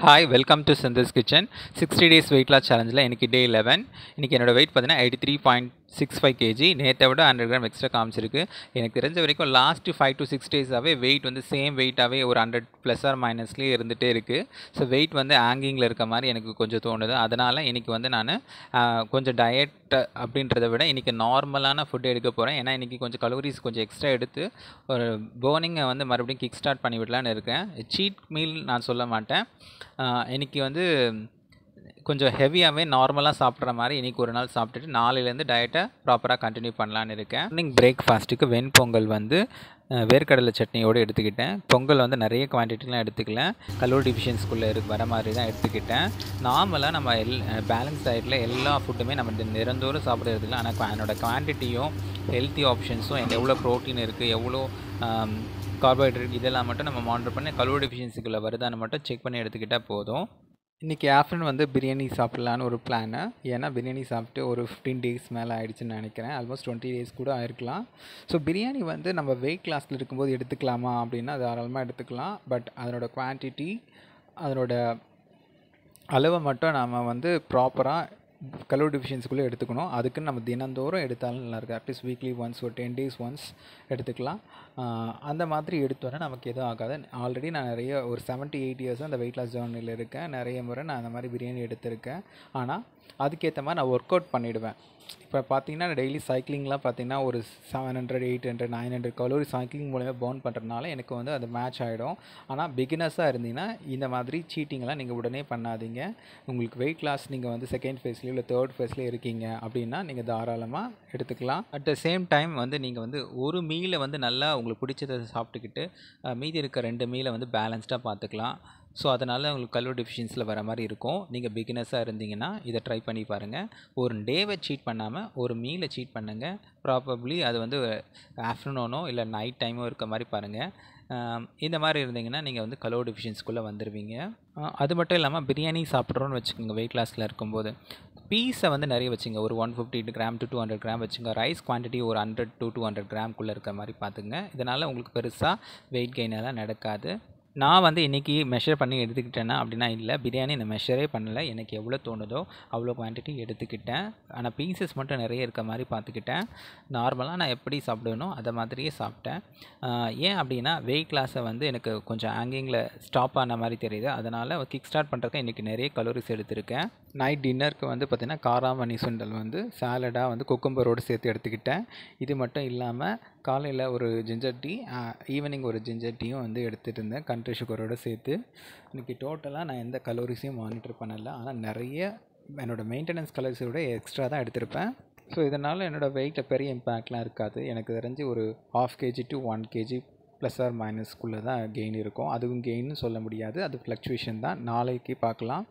Hi welcome to Sindhu's kitchen 60 days weight loss சேலஞ்சில் இன்றைக்கி day 11. இன்றைக்கி என்னோடய வெயிட் பார்த்தீங்கன்னா 83.65 கேஜி. நேற்றை விட 100 கிராம் எக்ஸ்ட்ரா காமிச்சிருக்கு. எனக்கு தெரிஞ்ச வரைக்கும் லாஸ்ட்டு 5 to 6 டேஸாகவே வெயிட் வந்து சேம் வெயிட்டாகவே ஒரு 100 ப்ளஸ் ஆர் மைனஸ்லேயே இருந்துகிட்டே இருக்குது. ஸோ வெயிட் வந்து ஹேங்கிங்கில் இருக்க மாதிரி எனக்கு கொஞ்சம் தோணுது. அதனால் இன்றைக்கி வந்து நான் கொஞ்சம் டயட் அப்படின்றத விட இன்றைக்கி நார்மலான ஃபுட்டு எடுக்க போகிறேன். ஏன்னா இன்றைக்கி கொஞ்சம் கலோரிஸ் கொஞ்சம் எக்ஸ்ட்ரா எடுத்து ஒரு பேர்னிங்கை வந்து மறுபடியும் கிக் ஸ்டார்ட் பண்ணி விடலான்னு இருக்கேன். சீட் மீல் நான் சொல்ல மாட்டேன். இன்றைக்கி வந்து கொஞ்சம் ஹெவியாகவே நார்மலாக சாப்பிட்ற மாதிரி இன்றைக்கி ஒரு நாள் சாப்பிட்டுட்டு நாளையிலேருந்து டயட்டை ப்ராப்பராக கண்டினியூ பண்ணலான்னு இருக்கேன். மார்னிங் பிரேக்ஃபாஸ்ட்டுக்கு வெண்பொங்கல் வந்து வேர்க்கடலை சட்னியோடு எடுத்துக்கிட்டேன். பொங்கல் வந்து நிறைய குவான்டிட்டிலாம் எடுத்துக்கல, கலோரி டிஃபிஷியன்ஸ்குள்ளே வர மாதிரி தான் எடுத்துக்கிட்டேன். நார்மலாக நம்ம பேலன்ஸ் டயட்டில் எல்லா ஃபுட்டுமே நம்ம நிரந்தோறும் சாப்பிட்றதுல, ஆனால் என்னோடய குவான்டிட்டியும் ஹெல்த்தி ஆப்ஷன்ஸும் எவ்வளோ ப்ரோட்டீன் இருக்குது, எவ்வளோ கார்போஹைட்ரேட் இதெல்லாம் மட்டும் நம்ம மானிட்டர் பண்ணி கலோரி டெஃபிஷியன்சிக்குள்ளே வருதான்னு மட்டும் செக் பண்ணி எடுத்துக்கிட்டால் போதும். இன்றைக்கி ஆஃப்டர்நூன் வந்து பிரியாணி சாப்பிட்லான்னு ஒரு பிளானு. ஏன்னா பிரியாணி சாப்பிட்டு ஒரு 15 டேஸ் மேலே ஆகிடுச்சுன்னு நினைக்கிறேன். ஆல்மோஸ்ட் 20 டேஸ் கூட ஆயிருக்கலாம். ஸோ பிரியாணி வந்து நம்ம வெயிட் லாஸில் இருக்கும்போது எடுத்துக்கலாமா அப்படின்னா தாராளமாக எடுத்துக்கலாம். பட் அதனோட குவான்டிட்டி, அதனோட அளவை மட்டும் நம்ம வந்து ப்ராப்பராக கலோரி டெஃபிஷியன்சிக்குள்ளே எடுத்துக்கணும். அதுக்குன்னு நம்ம தினந்தோறும் எடுத்தாலும் நல்லாயிருக்கு. அட்லீஸ்ட் வீக்லி ஒன்ஸ் ஒரு 10 days ஒன்ஸ் எடுத்துக்கலாம். அந்த மாதிரி எடுத்தோன்னா நமக்கு எதுவும் ஆகாது. ஆல்ரெடி நான் நிறைய ஒரு 7 to 8 இயர்ஸாக அந்த வெயிட் லாஸ் ஜேர்னியில் இருக்கேன். நிறைய முறை நான் அந்த மாதிரி பிரியாணி எடுத்திருக்கேன். ஆனால் அதுக்கேற்ற மாதிரி நான் ஒர்க் அவுட் பண்ணிவிடுவேன். இப்போ பார்த்தீங்கன்னா டெய்லி சைக்கிளிங்லாம் பார்த்தீங்கன்னா ஒரு 700, 800, 900 கலோரி சைக்கிளிங் மூலமாக பர்ன் பண்ணுறதுனால எனக்கு வந்து அது மேட்ச் ஆகிடும். ஆனால் பிகினர்ஸாக இருந்தீங்கன்னா இந்த மாதிரி சீட்டிங்லாம் நீங்கள் உடனே பண்ணாதீங்க. உங்களுக்கு வெயிட் லாஸ் நீங்கள் வந்து செகண்ட் ஃபேஸ்லேயோ இல்லை தேர்ட் ஃபேஸ்லேயோ இருக்கீங்க அப்படின்னா நீங்கள் தாராளமாக எடுத்துக்கலாம். அட் த சேம் டைம் வந்து நீங்கள் வந்து ஒரு மீலை வந்து நல்லா உங்களுக்கு பிடிச்சதை சாப்பிட்டுக்கிட்டு மீதி இருக்க 2 மீலை வந்து பேலன்ஸ்டாக பார்த்துக்கலாம். ஸோ அதனால் உங்களுக்கு கலோரி டெஃபிஷியன்சியில் வர மாதிரி இருக்கும். நீங்கள் பிகினர்ஸாக இருந்தீங்கன்னா இதை ட்ரை பண்ணி பாருங்கள். ஒரு டேவை சீட் பண்ணாமல் ஒரு மீலை சீட் பண்ணுங்கள். ப்ராபப்ளி அது வந்து ஆஃப்டர்நூனோ இல்லை நைட் டைமோ இருக்க மாதிரி பாருங்கள். இந்த மாதிரி இருந்தீங்கன்னா நீங்கள் வந்து கலோரி டெஃபிஷியன்சிக்குள்ளே வந்துடுவீங்க. அது மட்டும் இல்லாமல் பிரியாணி சாப்பிட்றோன்னு வச்சுக்கோங்க, வெயிட் லாஸில் இருக்கும்போது பீஸை வந்து நிறைய வச்சுங்க. ஒரு 150 கிராம் to 200 கிராம் வச்சுங்க. ரைஸ் குவான்டிட்டி ஒரு 100 to 200 கிராம்குள்ளே இருக்க மாதிரி பார்த்துங்க. இதனால் உங்களுக்கு பெருசாக வெயிட் கெயின் எல்லாம் நடக்காது. நான் வந்து இன்றைக்கி மெஷர் பண்ணி எடுத்துக்கிட்டேன்னா அப்படின்னா இல்லை, பிரியாணி இந்த மெஷரே பண்ணலை. எனக்கு எவ்வளோ தோணுதோ அவ்வளோ குவான்டிட்டி எடுத்துக்கிட்டேன். ஆனால் பீசஸ் மட்டும் நிறைய இருக்க மாதிரி பார்த்துக்கிட்டேன். நார்மலாக நான் எப்படி சாப்பிடுவேனோ அதை மாதிரியே சாப்பிட்டேன். ஏன் அப்படின்னா வெயிட் லாஸை வந்து எனக்கு கொஞ்சம் ஹேங்கிங்கில் ஸ்டாப் ஆன மாதிரி தெரியுது. அதனால் கிக் ஸ்டார்ட் பண்ணுறதுக்கு இன்றைக்கி நிறைய கலோரிஸ் எடுத்திருக்கேன். நைட் டின்னருக்கு வந்து பார்த்திங்கன்னா காராமணி சுண்டல் வந்து சாலடாக வந்து குக்கும்பரோடு சேர்த்து எடுத்துக்கிட்டேன். இது மட்டும் இல்லாமல் காலையில் ஒரு ஜிஞ்சர் டீ, ஈவினிங் ஒரு ஜிஞ்சர் டீயும் வந்து எடுத்துகிட்டு இருந்தேன் கண்ட்ரி சுகரோடு சேர்த்து. இன்றைக்கி டோட்டலாக நான் எந்த கலோரிஸையும் மானிட்டர் பண்ணலை. ஆனால் நிறைய என்னோடய மெயின்டெனன்ஸ் கலோரிஸோட எக்ஸ்ட்ரா தான் எடுத்திருப்பேன். ஸோ இதனால் என்னோடய வெயிட்டில் பெரிய இம்பேக்ட்லாம் இருக்காது. எனக்கு தெரிஞ்சு ஒரு 1/2 kg to 1 kg plus or மைனஸ்க்குள்ளே தான் கெயின் இருக்கும். அதுவும் கெயின்னு சொல்ல முடியாது, அது ஃப்ளக்சுவேஷன் தான். நாளைக்கு பார்க்கலாம்.